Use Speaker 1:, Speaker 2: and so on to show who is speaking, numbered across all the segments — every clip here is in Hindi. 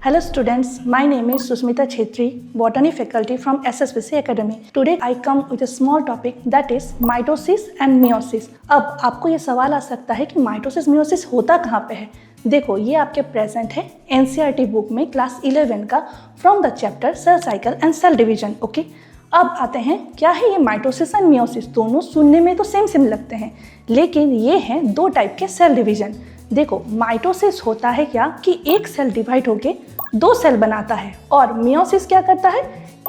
Speaker 1: Hello students, my name is Susmita Chhetri, Botany faculty from SSVC Academy. Today I come with a small topic that is mitosis and meiosis. अब आपको ये सवाल आ सकता है कि माइटोसिस meiosis होता कहाँ पे है। देखो ये आपके प्रेजेंट है NCERT बुक में क्लास 11 का from the chapter cell cycle and cell division. Okay, अब आते हैं क्या है ये माइटोसिस एंड मियोसिस। दोनों सुनने में तो सेम लगते हैं, लेकिन ये हैं दो टाइप के सेल डिवीजन। देखो माइटोसिस होता है क्या कि एक सेल डिवाइड होके दो सेल बनाता है, और मियोसिस क्या करता है,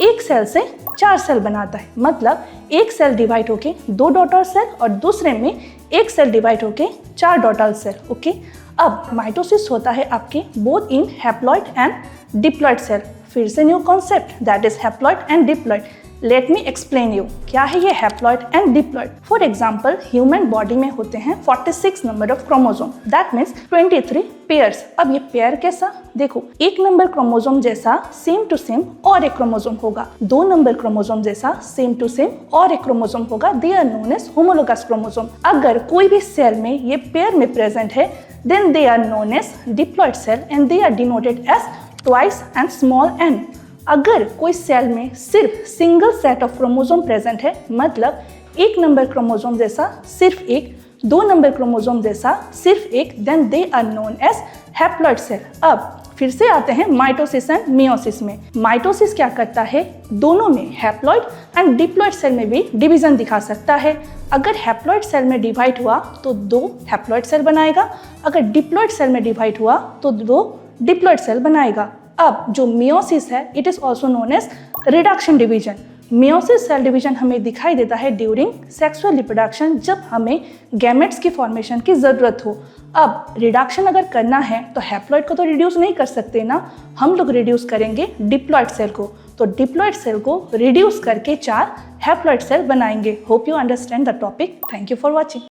Speaker 1: एक सेल से चार सेल बनाता है। मतलब एक सेल डिवाइड होके दो डॉटर सेल और दूसरे में एक सेल डिवाइड होके चार डॉटर सेल। ओके, अब माइटोसिस होता है आपके both in haploid and diploid cell. फिर से new concept that is haploid and diploid. Let me explain you क्या है ये haploid and diploid. For example human body में होते हैं 46 number of chromosome, that means 23 pairs. अब ये पेयर कैसा, देखो एक नंबर क्रोमोसोम जैसा सेम टू सेम और एक क्रोमोसोम होगा, दो नंबर क्रोमोसोम जैसा सेम टू सेम और एक क्रोमोसोम होगा। They are known as homologous chromosome. अगर कोई भी सेल में ये पेयर में प्रेजेंट है then they are known as diploid cell and they are denoted as twice and small n। अगर कोई सेल में सिर्फ single set of chromosome present है, मतलब एक नंबर क्रोमोसोम जैसा सिर्फ एक, दो नंबर क्रोमोसोम जैसा सिर्फ एक, then they are known as haploid cell. अब फिर से आते हैं माइटोसिस एंड मियोसिस में। माइटोसिस क्या करता है, दोनों में हैप्लॉइड एंड डिप्लॉइड सेल में भी डिवीजन दिखा सकता है। अगर हैप्लॉइड सेल में डिवाइड हुआ तो दो हैप्लॉइड सेल बनाएगा, अगर डिप्लॉइड सेल में डिवाइड हुआ तो दो डिप्लॉइड सेल बनाएगा। अब जो मियोसिस है it is also known as reduction division. Meiosis cell division हमें दिखाई देता है ड्यूरिंग सेक्सुअल रिप्रोडक्शन, जब हमें गैमेट्स की फॉर्मेशन की जरूरत हो। अब रिडक्शन अगर करना है तो हैप्लॉइड को तो रिड्यूस नहीं कर सकते ना, हम लोग रिड्यूस करेंगे डिप्लॉइड सेल को। तो डिप्लॉइड सेल को रिड्यूस करके चार हैप्लॉइड सेल बनाएंगे। Hope you understand the topic. Thank you for watching.